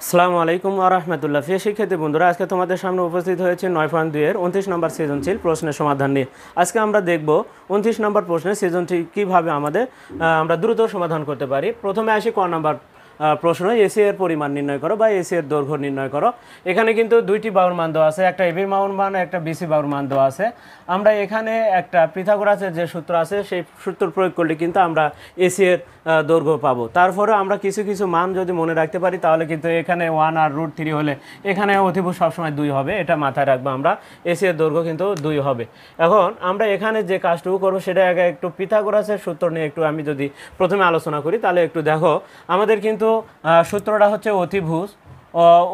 আসসালামু আলাইকুম ওয়া রাহমাতুল্লাহ। প্রিয় শিক্ষার্থী বন্ধুরা, আজকে তোমাদের সামনে উপস্থিত হয়েছে 9.2 এর 29 নম্বর সৃজনশীল প্রশ্নের সমাধান নিয়ে। আজকে আমরা দেখব 29 নম্বর প্রশ্নের সৃজনশীল কীভাবে আমরা দ্রুত সমাধান করতে পারি। প্রথমে আসি ক নম্বর প্রশ্ন, এসি এর পরিমাণ নির্ণয় করো বা এসি এর দৈর্ঘ্য নির্ণয় করো। এখানে কিন্তু দুইটি বাহুর মান দেওয়া আছে, একটা এবির বাহুর মান, একটা বিসি বাহুর মান দেওয়া আছে। আমরা এখানে একটা পিথাগোরাসের যে সূত্র আছে সেই সূত্র প্রয়োগ করলে কিন্তু আমরা এসি এর দৈর্ঘ্য পাবো। তারপরে আমরা কিছু কিছু মান যদি মনে রাখতে পারি তাহলে কিন্তু এখানে 1 আর √3 হলে এখানে অতিভুজ সবসময় 2 হবে, এটা মাথায় রাখবো। আমরা এসি এর দৈর্ঘ্য কিন্তু 2 হবে। এখন আমরা এখানে যে কাজটুকু করবো সেটা আগে একটু পিথাগোরাসের সূত্র নিয়ে একটু আমি যদি প্রথমে আলোচনা করি তাহলে একটু দেখো। আমাদের কিন্তু সূত্রটা হচ্ছে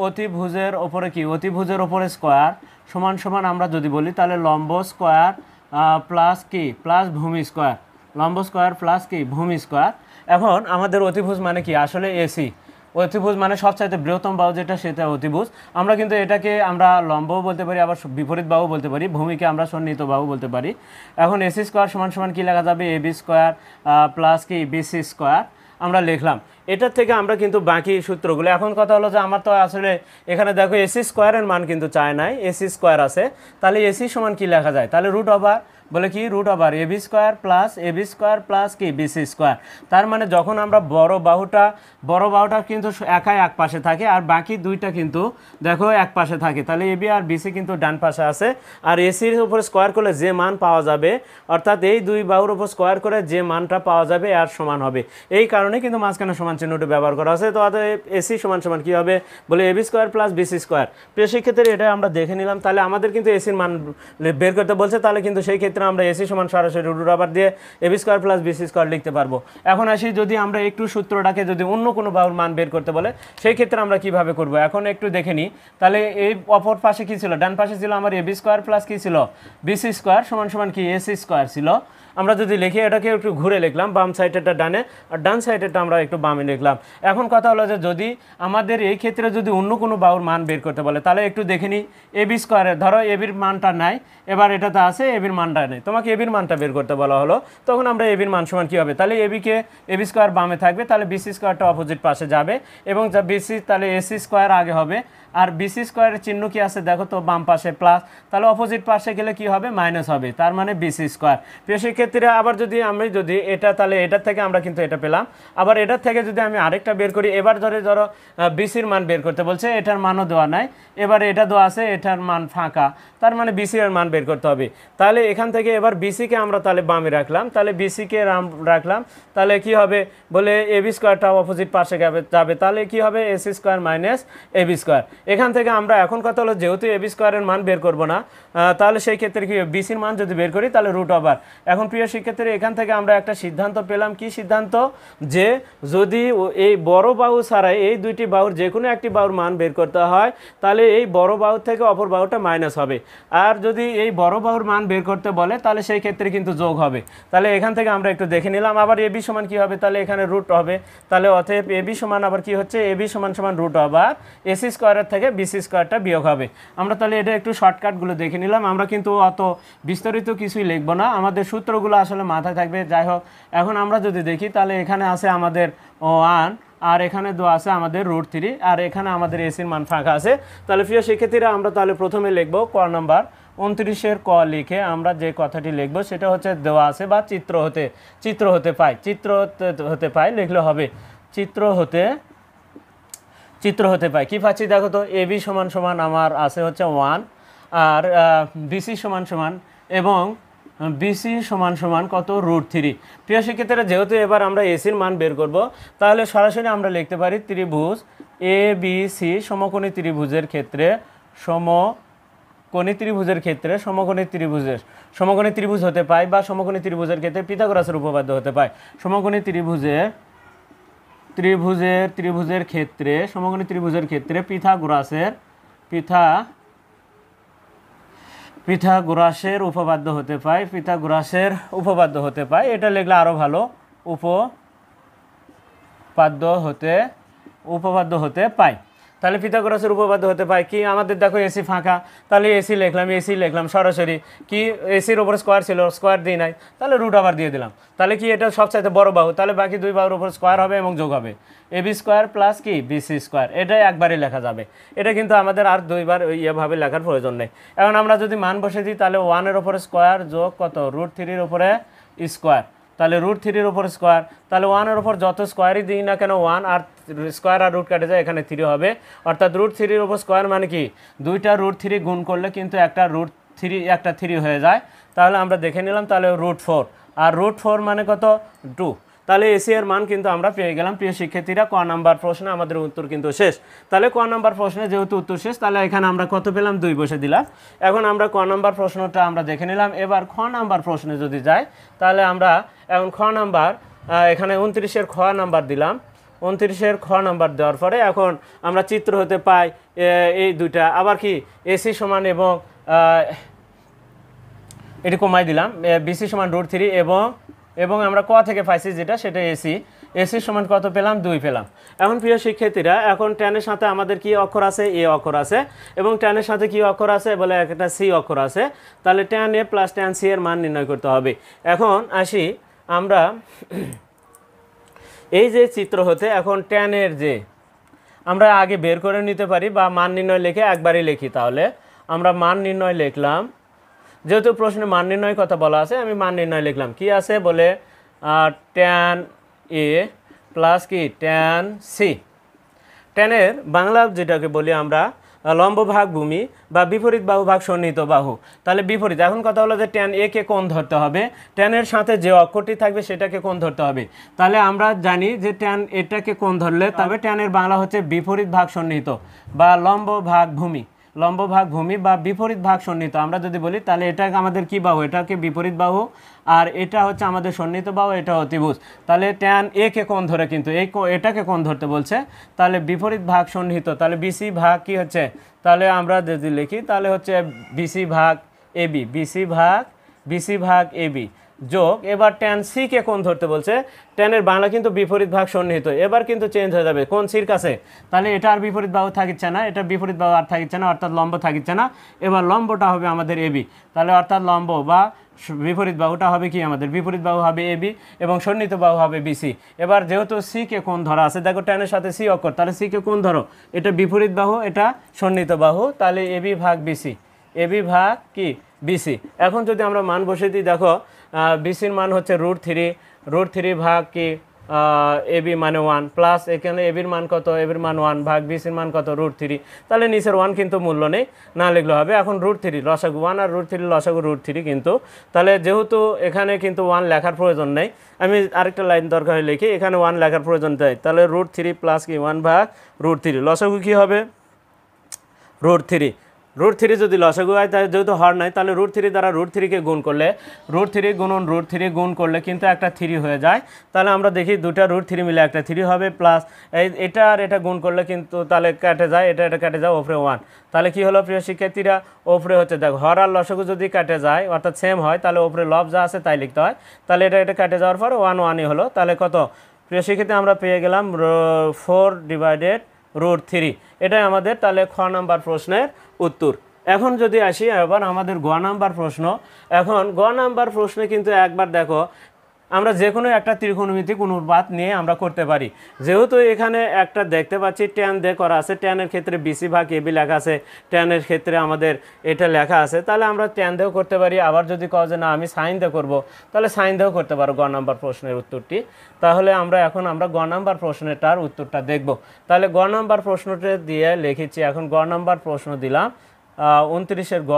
অতিভুজের ওপরে কি, অতিভুজের ওপরে স্কোয়ার সমান সমান আমরা যদি বলি তাহলে লম্ব স্কোয়ার প্লাস কি, প্লাস ভূমি স্কোয়ার, লম্ব স্কোয়ার প্লাস কি, ভূমি স্কোয়ার। এখন আমাদের অতিভুজ মানে কি, আসলে এসি। অতিভুজ মানে সবচাইতে বৃহত্তম বাহু যেটা, সেটা অতিভুজ। আমরা কিন্তু এটাকে আমরা লম্বও বলতে পারি, আবার বিপরীত বাহু বলতে পারি, ভূমিকে আমরা সন্নিহিত বাহু বলতে পারি। এখন এসি স্কোয়ার সমান সমান কী লেখা যাবে, এবি স্কোয়ার প্লাস কি, বিসি স্কোয়ার আমরা লিখলাম। এটার থেকে আমরা কিন্তু বাকি সূত্রগুলো, এখন কথা হলো যে আমার তো আসলে এখানে দেখো এসি স্কোয়ারের মান কিন্তু চায় নাই, এসি স্কোয়ার আছে। তাহলে এসি সমান কি লেখা যায়, তাহলে √ বলে কি, √ এবি স্কোয়ার প্লাস কি, বিসি স্কোয়ার। তার মানে যখন আমরা বড় বাহুটা কিন্তু একাই এক পাশে থাকে আর বাকি দুইটা কিন্তু দেখো এক পাশে থাকে, তাহলে এবি আর বিসি কিন্তু ডান পাশে আছে। আর এসির উপর স্কোয়ার করলে যে মান পাওয়া যাবে, অর্থাৎ এই দুই বাহুর উপর স্কোয়ার করে যে মানটা পাওয়া যাবে আর সমান হবে। এই কারণে কিন্তু মাঝখানে সমান চিহ্নটি ব্যবহার করা আছে। তো এসি সমান সমান কী হবে, বলে AB square plus BC square. প্রিয় শিক্ষার্থীরা, এটা আমরা দেখে নিলাম। তাহলে আমাদের কিন্তু এসির মান বের করতে বলছে, তাহলে কিন্তু সেই ক্ষেত্রে আমরা এসি সমান সরাসরি √ দিয়ে AB square plus BC square লিখতে পারবো। এখন আসি, যদি আমরা একটু সূত্রটাকে যদি অন্য কোনো বাহুর মান বের করতে বলে সেই ক্ষেত্রে আমরা কিভাবে করব এখন একটু দেখে নিই। তাহলে এই অপর পাশে কি ছিল, ডান পাশে ছিল আমার এবি স্কোয়ার প্লাস কি ছিল, বিসি স্কোয়ার সমান সমান কি, এসি স্কোয়ার ছিল। আমরা যদি লিখি এটাকে একটু ঘুরে লিখলাম, বাম সাইডেরটা ডানে আর ডান সাইডেরটা আমরা একটু বামে লিখলাম। এখন কথা হলো যে যদি আমাদের এই ক্ষেত্রে যদি অন্য কোনো বাহুর মান বের করতে বলে তাহলে একটু দেখে নিই। এবি স্কোয়ারের ধরো এবির মানটা নাই, এবার এটাতে আছে এবির মানটা নেই, তোমাকে এবির মানটা বের করতে বলা হলো। তখন আমরা এবির মান সমান কী হবে, তাহলে এবি স্কোয়ার বামে থাকবে, তাহলে বিসি স্কোয়ারটা অপোজিট পাশে যাবে এবং যা বিসি, তাহলে এসি স্কোয়ার আগে হবে। আর বিসি স্কোয়ারের চিহ্ন কি আছে দেখো তো, বাম পাশে প্লাস, তাহলে অপোজিট পাশে গেলে কি হবে, মাইনাস হবে, তার মানে বিসি স্কোয়ার। প্রিয় শিক্ষার্থীরা, আবার যদি এটা, তাহলে এটার থেকে আমরা কিন্তু এটা পেলাম। আবার এটার থেকে যদি আমি আরেকটা বের করি, এবার ধরো বিসির মান বের করতে বলছে, এটার মানও দেওয়া নাই, এবার এটা দেওয়া আছে, এটার মান ফাঁকা, তার মানে বিসি এর মান বের করতে হবে। তাহলে এখান থেকে এবার বিসিকে আমরা তাহলে বামে রাখলাম, তাহলে বিসিকে রাখলাম, তাহলে কি হবে, বলে এবি স্কোয়ারটা অপোজিট পাশে যাবে, তাহলে কি হবে, AC square minus AB square. এখান থেকে আমরা এখন কথা হলো যেহেতু এবি স্কোয়ারের মান বের করবো না, তাহলে সেই ক্ষেত্রে কি, বিসির মান যদি বের করি তাহলে √ এখন প্রিয় শিক্ষার্থী, এখান থেকে আমরা একটা সিদ্ধান্ত পেলাম। কি সিদ্ধান্ত, যে যদি এই বড় বাহু ছাড়াই এই দুইটি বাহুর যে কোনো একটি বাহুর মান বের করতে হয় তাহলে এই বড় বাহু থেকে অপর বাহুটা মাইনাস হবে। আর যদি এই বড় বাহুর মান বের করতে বলে তাহলে সেই ক্ষেত্রে কিন্তু যোগ হবে। তাহলে এখান থেকে আমরা একটু দেখে নিলাম। আবার এবি সমান কি হবে, তাহলে এখানে √ হবে, তাহলে অতএব এবি সমান আবার কি হচ্ছে, এবি সমান সমান √ এসি স্কোয়ারের থেকে বিসি স্কোয়ারটা বিয়োগ হবে। আমরা তাহলে এটা একটু শর্টকাটগুলো দেখে নিলাম। আমরা কিন্তু অত বিস্তারিত কিছুই লিখবো না, আমাদের সূত্রগুলো আসলে মাথায় থাকবে। যাই হোক, এখন আমরা যদি দেখি তাহলে এখানে আছে আমাদের 1 আর এখানে দেওয়া আছে আমাদের √3 আর এখানে আমাদের এসির মান ফাঁকা আছে। তাহলে প্রিয় শিক্ষার্থীরা, আমরা তাহলে প্রথমে লিখবো ক নম্বর 29-এর ক লিখে আমরা যে কথাটি লিখবো সেটা হচ্ছে দেওয়া আছে বা চিত্র হতে পায় লিখলে হবে। চিত্র হতে পায় কি পাচ্ছি দেখো তো, এবি সমান সমান আমার আছে হচ্ছে 1 আর বিসি সমান সমান এবং বিসি সমান সমান কত, √3। প্রিয় শিক্ষার্থীরা, যেহেতু এবার আমরা এসির মান বের করব তাহলে সরাসরি আমরা লিখতে পারি ত্রিভুজ এ বি সি সমকোণী ত্রিভুজের ক্ষেত্রে সমকোণী ত্রিভুজ হতে পায় বা সমকোণী ত্রিভুজের ক্ষেত্রে পিথাগোরাসের উপপাদ্য হতে পায়। সমকোণী ত্রিভুজের ক্ষেত্রে পিথাগোরাসের উপপাদ্য হতে পায়, এটা লিখলে আরো ভালো, উপপাদ্য হতে পায়। তাহলে পিথাগোরাসের উপপাদ্য হতে পারে কি, আমাদের দেখো এসি ফাঁকা, তাহলে এসি লিখলাম সরাসরি কি, এসির ওপর স্কোয়ার ছিল, স্কোয়ার দিই নাই, তাহলে রুট আবার দিয়ে দিলাম, তাহলে কি এটা সবচাইতে বড় বাহু, তাহলে বাকি দুই বাহুর উপর স্কোয়ার হবে এবং যোগ হবে, এবি স্কোয়ার প্লাস কি বিসি স্কোয়ার, এটাই একবারই লেখা যাবে, এটা কিন্তু আমাদের আর দুইবার ইয়েভাবে লেখার প্রয়োজন নেই। এখন আমরা যদি মান বসে দিই তাহলে 1-এর ওপরে স্কোয়ার যোগ কত √3-র উপরে স্কোয়ার, তাহলে √3-র উপর স্কোয়ার, তাহলে 1-এর উপর যত স্কোয়ারই দিই না কেন 1 আর স্কোয়ার আর রুট কাটে যায়, এখানে 3 হবে, অর্থাৎ √3-র উপর স্কোয়ার মানে কি দুইটা √3 গুণ করলে কিন্তু একটা একটা 3 হয়ে যায়, তাহলে আমরা দেখে নিলাম, তাহলে √4 আর √4 মানে কত 2, তাহলে এসি এর মান কিন্তু আমরা পেয়ে গেলাম। প্রিয় শিক্ষার্থীরা, ক নাম্বার প্রশ্নে আমাদের উত্তর কিন্তু শেষ। তাহলে ক নাম্বার প্রশ্নে যেহেতু উত্তর শেষ, তাহলে এখানে আমরা কত পেলাম 2 বসে দিলাম। এখন আমরা ক নাম্বার প্রশ্নটা আমরা দেখে নিলাম। এবার খ নাম্বার প্রশ্নে যদি যাই তাহলে আমরা এখন খ নাম্বার এখানে 29-এর খ নাম্বার দিলাম, 29-এর খ নাম্বার দেওয়ার পরে এখন আমরা চিত্র হতে পাই এই দুইটা, আবার কি এসি সমান এবং এটি কমাই দিলাম, বিসি সমান √3 এবং আমরা ক থেকে পাইছি যেটা সেটা এসি সমান কত পেলাম 2 পেলাম। এখন প্রিয় শিক্ষার্থীরা, এখন ট্যানের সাথে আমাদের কি অক্ষর আছে, এ অক্ষর আছে, এবং ট্যানের সাথে কি অক্ষর আছে বলে একটা সি অক্ষর আছে, তাহলে tan A plus tan C এর মান নির্ণয় করতে হবে। এখন আসি আমরা এই যে চিত্র হতে, এখন ট্যানের যে আমরা আগে বের করে নিতে পারি বা মান নির্ণয় লিখে একবারই লিখি, তাহলে আমরা মান নির্ণয় লিখলাম, যেহেতু প্রশ্নে মান নির্ণয়ের কথা বলা আছে আমি মান নির্ণয় লিখলাম, কি আছে বলে ট্যান এ প্লাস কি ট্যান সি, ট্যানের বাংলা যেটাকে বলি আমরা লম্ব ভাগ ভূমি বা বিপরীত বাহু ভাগ সন্নিহিত বাহু, তাহলে বিপরীত। এখন কথা হলো যে ট্যান এ কে কোণ ধরতে হবে, ট্যানের সাথে যে অক্ষরটি থাকবে সেটাকে কোণ ধরতে হবে, তাহলে আমরা জানি যে ট্যান এটাকে কোণ ধরলে তবে ট্যানের বাংলা হচ্ছে বিপরীত ভাগ সন্নিহিত বা লম্ব ভাগ ভূমি বা বিপরীত ভাগ সন্নিহিত আমরা যদি বলি, তাহলে এটা আমাদের কি বাহু, এটাকে বিপরীত বাহু, আর এটা হচ্ছে আমাদের সন্নিহিত বাহু, এটা অতিভুজ। তাহলে ট্যান এ কে কোণ ধরে কিন্তু এটাকে কোণ ধরতে বলছে, তাহলে বিপরীত ভাগ সন্নিহিত, তাহলে বিসি ভাগ কি হচ্ছে, তাহলে আমরা যদি লিখি তাহলে হচ্ছে বিসি ভাগ এবি যোগ, এবার ট্যান সি কে কোণ ধরতে বলছে, ট্যানের বাংলা কিন্তু বিপরীত ভাগ সন্নিহিত, এবার কিন্তু চেঞ্জ হয়ে যাবে কোন সির কাছে, তাহলে এটা আর বিপরীত বাহু থাকিচ্ছে না, এটা বিপরীত বাহু আর থাকিচ্ছে না, অর্থাৎ লম্ব থাকিচ্ছে না, এবার লম্বটা হবে আমাদের এবি, তাহলে অর্থাৎ লম্ব বা বিপরীত বাহুটা হবে কি আমাদের বিপরীত বাহু হবে এবি এবং সন্নিহিত বাহু হবে বিসি। এবার যেহেতু সি কে কোণ ধরা আছে, দেখো ট্যানের সাথে সি অক্ষর, তাহলে সি কে কোণ ধরো, এটা বিপরীত বাহু এটা সন্নিহিত বাহু, তাহলে এবি ভাগ কি বিসি। এখন যদি আমরা মান বসে দিই, দেখো বিসির মান হচ্ছে √3 ভাগ কি এবি মানে 1 প্লাস এখানে এবির মান কত, এবির মান 1 ভাগ বিসির মান কত √3, তাহলে নিচের 1 কিন্তু মূল্য নেই, না লিখলে হবে। এখন √3 লসাগু 1 আর √3 লসাগু √3 কিন্তু, তাহলে যেহেতু এখানে কিন্তু 1 লেখার প্রয়োজন নেই, আমি আরেকটা লাইন দরকার হলে লিখি, এখানে 1 লেখার প্রয়োজন নেই, তাহলে √3 প্লাস কি 1 ভাগ √3 লসাগু কি হবে √3 যদি লসাগু হয়, তাহলে যেহেতু হর নাই, তাহলে √3 দ্বারা √3 কে গুণ করলে √3 গুণ করলে কিন্তু একটা 3 হয়ে যায়, তাহলে আমরা দেখি দুটা √3 মিলে একটা 3 হবে, প্লাস এটা আর এটা গুণ করলে কিন্তু তাহলে কেটে যায়, এটা কেটে যায়, ওপরে 1, তাহলে কি হলো প্রিয় শিক্ষার্থীরা, ওপরে হচ্ছে দেখো হর আর লসাগু যদি কেটে যায় অর্থাৎ সেম হয়, তাহলে ওপরে লব যা আছে তাই লিখতে হয়, তাহলে এটা কেটে যাওয়ার পরে 1 হলো, তাহলে কত প্রিয় শিক্ষার্থী আমরা পেয়ে গেলাম 4/√3, এটাই আমাদের তাহলে খ নাম্বার প্রশ্নের উত্তর। এখন যদি আসি এবার আমাদের গ নাম্বার প্রশ্ন, এখন গ নাম্বার প্রশ্নে কিন্তু একবার দেখো আমরা যে কোনো একটা ত্রিকোণমিতিক অনুপাত নিয়ে আমরা করতে পারি, যেহেতু এখানে একটা দেখতে পাচ্ছি ট্যান দিয়ে করা আছে, ট্যানের ক্ষেত্রে বিসি ভাগ এবি লেখা আছে, ট্যানের ক্ষেত্রে আমাদের এটা লেখা আছে, তাহলে আমরা ট্যান দিয়েও করতে পারি, আবার যদি কও যে না আমি সাইন দিয়ে করবো, তাহলে সাইন দিয়েও করতে পারো গ নাম্বার প্রশ্নের উত্তরটি। তাহলে আমরা গ নাম্বার প্রশ্নটার উত্তরটা দেখব। তাহলে গ নাম্বার প্রশ্নটা দিয়ে লিখেছি, এখন গ নাম্বার প্রশ্ন দিলাম 29-এর গ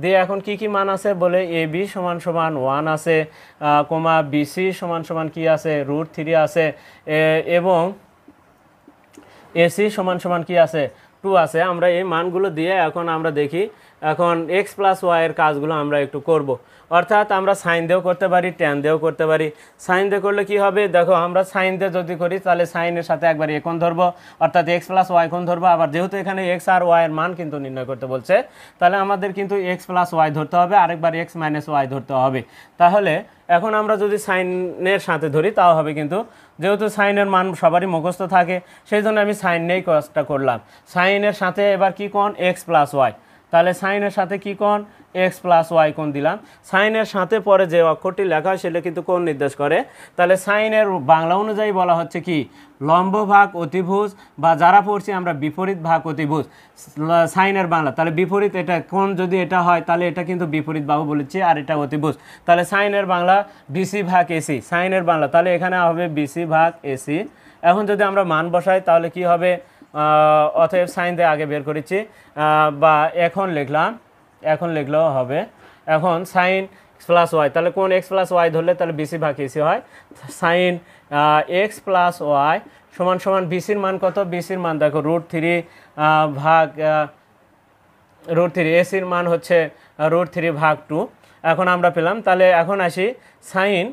দিয়ে, এখন কি মান আছে বলে এবি সমান 1 আছে, কমা বিসি সমান কি আছে √3 আছে, এবং এসি সমান কি আছে 2 আছে। আমরা এই মানগুলো দিয়ে এখন আমরা দেখি এখন এক্স প্লাস ওয়াইয়ের কাজগুলো আমরা একটু করব। অর্থাৎ আমরা সাইন দিয়েও করতে পারি, ট্যান দিয়েও করতে পারি। সাইন দিয়ে করলে কি হবে, দেখো আমরা সাইন দিয়ে যদি করি তাহলে সাইনের সাথে একবার এ কোণ ধরবো, অর্থাৎ এক্স প্লাস ওয়াই কোণ ধরবো। আবার যেহেতু এখানে এক্স আর ওয়াইয়ের মান কিন্তু নির্ণয় করতে বলছে, তাহলে আমাদের কিন্তু এক্স প্লাস ওয়াই ধরতে হবে, আরেকবার এক্স মাইনাস ওয়াই ধরতে হবে। তাহলে এখন আমরা যদি সাইনের সাথে ধরি তাও হবে, কিন্তু যেহেতু সাইনের মান সবারই মুখস্থ থাকে সেই জন্য আমি সাইন নিয়েই কাজটা করলাম। সাইনের সাথে এবার কি কোণ, এক্স প্লাস ওয়াই, তাহলে সাইনের সাথে কি কোণ, এক্স প্লাস ওয়াই কোণ দিলাম। সাইনের সাথে পরে যে অক্ষরটি লেখা হয় সেটা কিন্তু কোণ নির্দেশ করে। তাহলে সাইনের বাংলা অনুযায়ী বলা হচ্ছে কি, লম্ব ভাগ অতিভুজ, বা যারা পড়ছি আমরা বিপরীত ভাগ অতিভুজ। সাইনের বাংলা তাহলে বিপরীত, এটা কোণ যদি এটা হয় তাহলে এটা কিন্তু বিপরীত বাহু বলেছি, আর এটা অতিভুজ। তাহলে সাইনের বাংলা বিসি ভাগ এসি, সাইনের বাংলা তাহলে এখানে হবে বিসি ভাগ এসি। এখন যদি আমরা মান বসাই তাহলে কি হবে, অতএব সাইন দিয়ে আগে বের করেছি, বা এখন লিখলাম, এখন লিখলেও হবে। এখন সাইন প্লাস ওয়াই, তাহলে কোন এক্স প্লাস ওয়াই ধরলে তাহলে বিসি ভাগ এসি হয়। সাইন এক্স প্লাস ওয়াই সমান সমান বিসির মান কত, বিসির মান দেখো √3 ভাগ √3, এসির মান হচ্ছে √3 ভাগ 2। এখন আমরা পেলাম। তাহলে এখন আসি সাইন,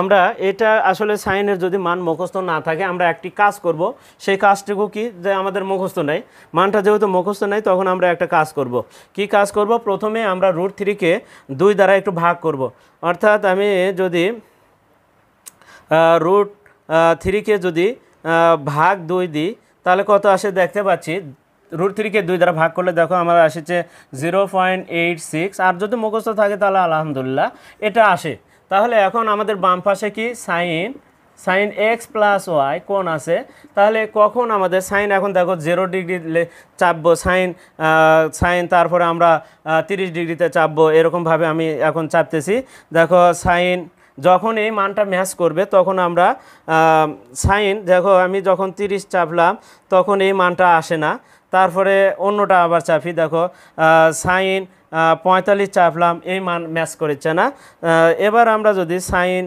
আমরা এটা আসলে সাইনের যদি মান মুখস্থ না থাকে আমরা একটি কাজ করব, সেই কাজটুকু কি, যে আমাদের মুখস্থ নেই মানটা, যেহেতু মুখস্থ নেই তখন আমরা একটা কাজ করব। কি কাজ করব, প্রথমে আমরা √3-কে 2 দ্বারা একটু ভাগ করব। অর্থাৎ আমি যদি √3-কে যদি ভাগ 2 দিই তাহলে কত আসে দেখতে পাচ্ছি। √3-কে 2 দ্বারা ভাগ করলে দেখো আমার আসছে 0.86, আর যদি মুখস্থ থাকে তাহলে আলহামদুলিল্লাহ এটা আসে। তাহলে এখন আমাদের বাম পাশে কি সাইন এক্স প্লাস ওয়াই কোণ আছে। তাহলে কখন আমাদের সাইন, এখন দেখো 0 ডিগ্রি চাপবো সাইন, তারপরে আমরা 30 ডিগ্রিতে চাপবো, এরকমভাবে আমি এখন চাপতেছি। দেখো সাইন যখন এই মানটা ম্যাচ করবে তখন আমরা সাইন, দেখো আমি যখন 30 চাপলাম তখন এই মানটা আসে না। তারপরে অন্যটা আবার চাপি, দেখো সাইন 45 চাপলাম, এই মান ম্যাচ করেছে না। এবার আমরা যদি সাইন,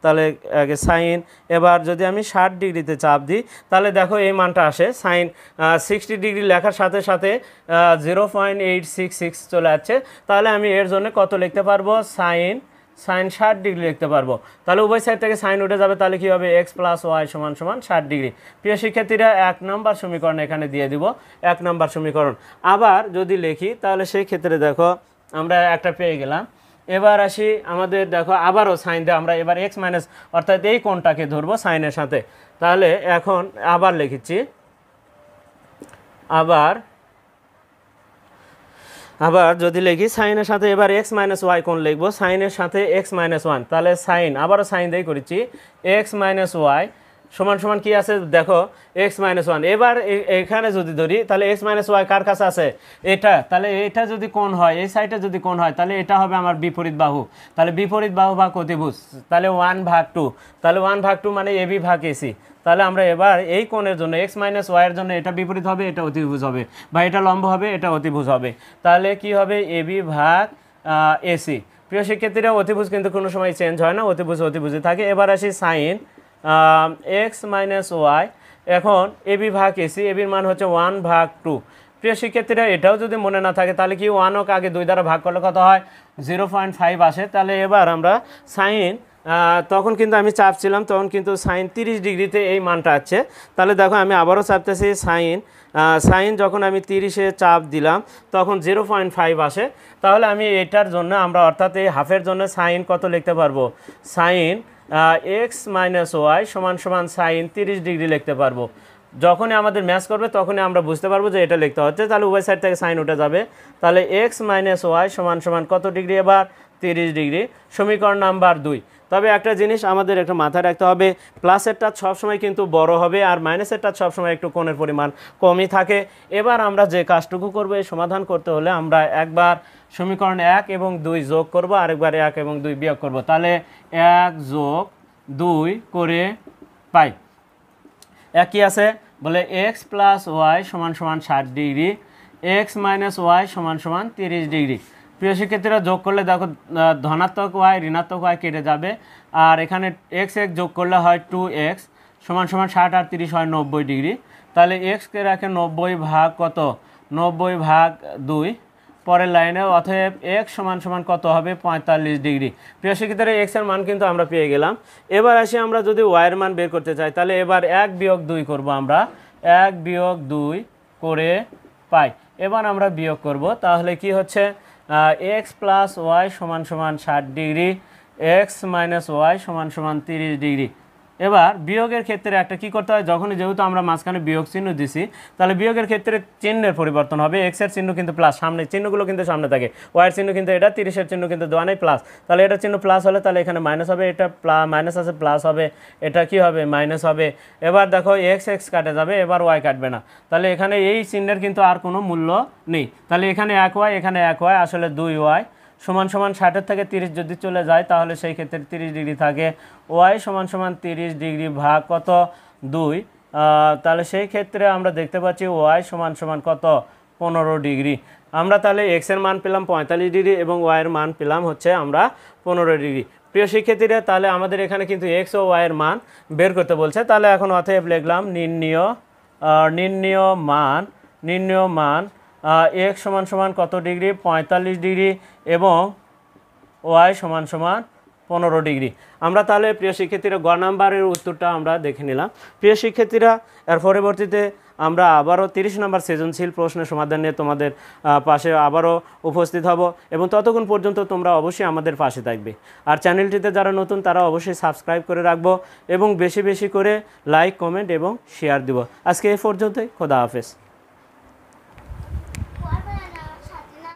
তাহলে আগে সাইন, এবার যদি আমি 60 ডিগ্রিতে চাপ দিই তাহলে দেখো এই মানটা আসে। সাইন 60 ডিগ্রি লেখার সাথে সাথে 0.866 চলে যাচ্ছে। তাহলে আমি এর জন্য কত লিখতে পারবো, সাইন 60 ডিগ্রি লিখতে পারবো। তাহলে উভয় সাইড থেকে সাইন উঠে যাবে, তাহলে কি হবে, এক্স প্লাস ওয়াই সমান সমান 60 ডিগ্রি। প্রিয় শিক্ষার্থীরা 1 নম্বর সমীকরণ এখানে দিয়ে দিব, 1 নম্বর সমীকরণ। আবার যদি লিখি তাহলে সেই ক্ষেত্রে দেখো আমরা একটা পেয়ে গেলাম। এবার আসি আমাদের, দেখো আবারও সাইন দিয়ে আমরা এবার এক্স মাইনাস, অর্থাৎ এই কোণটাকে ধরবো সাইনের সাথে। তাহলে এখন আবার লিখেছি, আবার যদি লিখি সাইনের সাথে এবার এক্স মাইনাস ওয়াই কোণ লিখবো, সাইনের সাথে এক্স মাইনাস 1, তাহলে সাইন আবারও সাইন দিয়ে করেছি এক্স মাইনাস ওয়াই সমান সমান কি আছে দেখো এক্স মাইনাস 1। এবার এখানে যদি ধরি তাহলে এক্স মাইনাস ওয়াই কার কাছে আছে, এটা, তাহলে এটা যদি কোণ হয়, এই সাইডে যদি কোণ হয় তাহলে এটা হবে আমার বিপরীত বাহু। তাহলে বিপরীত বাহু ভাগ অতিভুজ, তাহলে 1/2, তাহলে 1/2 মানে এবি ভাগ এসি। তাহলে আমরা এবার এই কোণের জন্য এক্স মাইনাস ওয়াইয়ের জন্য এটা বিপরীত হবে, এটা অতিভুজ হবে, বা এটা লম্ব হবে, এটা অতিভুজ হবে। তাহলে কি হবে, এবি ভাগ এসি। প্রিয় শিক্ষার্থীরা অতিভুজ কিন্তু কোনো সময় চেঞ্জ হয় না, অতিভুজে থাকে। এবার আসি সাইন এক্স মাইনাস ওয়াই, এখন এবি ভাগ এসি, এবির মান হচ্ছে 1/2। প্রিয় শিক্ষার্থীরা এটাও যদি মনে না থাকে তাহলে কি 1-কে আগে 2 দ্বারা ভাগ করলে কত হয়, 0.5 আসে। তাহলে এবার আমরা সাইন, তখন কিন্তু আমি চাপছিলাম, তখন কিন্তু সাইন 30 ডিগ্রিতে এই মানটা আছে। তাহলে দেখো আমি আবারও চাপতেছি সাইন যখন আমি 30-এ চাপ দিলাম তখন 0.5 আসে। তাহলে আমি এটার জন্য আমরা, অর্থাৎ এই হাফের জন্য সাইন কত লিখতে পারবো, সাইন এক্স মাইনাস ওয়াই সমান সমান সাইন 30 ডিগ্রি লিখতে পারবো। যখনই আমাদের ম্যাচ করবে তখনই আমরা বুঝতে পারবো যে এটা লিখতে হচ্ছে। তাহলে উভয় সাইড থেকে সাইন উঠে যাবে। তাহলে এক্স মাইনাস ওয়াই সমান সমান কত ডিগ্রি, এবার 30 ডিগ্রি। সমীকরণ নাম্বার 2। তবে একটা জিনিস আমাদের একটা মাথায় রাখতে হবে, প্লাসের টাচ সবসময় কিন্তু বড় হবে, আর মাইনাসের টাচ সবসময় একটু কোণের পরিমাণ কমই থাকে। এবার আমরা যে কাজটুকু করবো এই সমাধান করতে হলে আমরা একবার সমীকরণ 1 এবং 2 যোগ করব, আরেকবার 1 এবং 2 বিয়োগ করব। তাহলে 1 যোগ 2 করে পাই একই আছে, বলে এক্স প্লাস ওয়াই সমান সমান 60 ডিগ্রি, এক্স মাইনাস ওয়াই সমান সমান 30 ডিগ্রি। প্রিয় শিক্ষার্থীরা যোগ করলে দেখো ধনাত্মক ওয়াই ঋণাত্মক ওয়াই কেটে যাবে, আর এখানে এক্স যোগ করলে হয় 2x সমান সমান 60 আর 30 হয় 90 ডিগ্রি। তাহলে এক্সকে রাখে 90 ভাগ কত, 90 ভাগ 2, পরের লাইনে অতএব এক্স সমান সমান কত হবে 45 ডিগ্রি। প্রিয় শিক্ষার্থীরা এক্স এর মান কিন্তু আমরা পেয়ে গেলাম। এবার আসি আমরা যদি ওয়াইয়ের মান বের করতে চাই তাহলে এবার 1 বিয়োগ 2 করব আমরা, 1 বিয়োগ 2 করে পাই। এবার আমরা বিয়োগ করব, তাহলে কি হচ্ছে এক্স প্লাস ওয়াই সমান সমান 60 ডিগ্রি, এক্স মাইনাস ওয়াই সমান সমান 30 ডিগ্রি। এবার বিয়োগের ক্ষেত্রে একটা কি করতে হয়, যখনই যেহেতু আমরা মাঝখানে বিয়োগ চিহ্ন দিছি তাহলে বিয়োগের ক্ষেত্রে চিহ্নের পরিবর্তন হবে। এক্স এর চিহ্ন কিন্তু প্লাস, সামনে চিহ্নগুলো কিন্তু সামনে থাকে, ওয়াইয়ের চিহ্ন কিন্তু এটা, 30-এর চিহ্ন কিন্তু দেওয়া নেই প্লাস, তাহলে এটা চিহ্ন প্লাস হলে তাহলে এখানে মাইনাস হবে, এটা মাইনাস আছে প্লাস হবে, এটা কি হবে মাইনাস হবে। এবার দেখো এক্স এক্স কাটে যাবে, এবার ওয়াই কাটবে না, তাহলে এখানে এই চিহ্নের কিন্তু আর কোনো মূল্য নেই, তাহলে এখানে 1 ওয়াই এখানে 1 ওয়াই, আসলে 2 ওয়াই সমান সমান 60-এর থেকে 30 যদি চলে যায় তাহলে সেই ক্ষেত্রে 30 ডিগ্রি থাকে। ওয়াই সমান সমান 30 ডিগ্রি ভাগ কত 2, তাহলে সেই ক্ষেত্রে আমরা দেখতে পাচ্ছি ওয়াই সমান সমান কত 15 ডিগ্রি। আমরা তাহলে এক্স এর মান পেলাম 45 ডিগ্রি এবং ওয়াইয়ের মান পেলাম হচ্ছে আমরা 15 ডিগ্রি। প্রিয় শিক্ষার্থীরা তাহলে আমাদের এখানে কিন্তু এক্স ও ওয়াইয়ের মান বের করতে বলছে, তাহলে এখন অতএব লিখলাম নির্ণীয় মান এক্স সমান সমান কত ডিগ্রি 45 ডিগ্রি এবং ওয়াই সমান সমান 15 ডিগ্রি। আমরা তাহলে প্রিয় শিক্ষার্থীরা গ নাম্বারের উত্তরটা আমরা দেখে নিলাম। প্রিয় শিক্ষার্থীরা এর পরবর্তীতে আমরা আবারও 30 নম্বর সৃজনশীল প্রশ্নের সমাধান নিয়ে তোমাদের পাশে আবারও উপস্থিত হব এবং ততক্ষণ পর্যন্ত তোমরা অবশ্যই আমাদের পাশে থাকবে। আর চ্যানেলটিতে যারা নতুন তারা অবশ্যই সাবস্ক্রাইব করে রাখবো এবং বেশি বেশি করে লাইক কমেন্ট এবং শেয়ার দিব। আজকে এই পর্যন্তই, খোদা হাফেজ।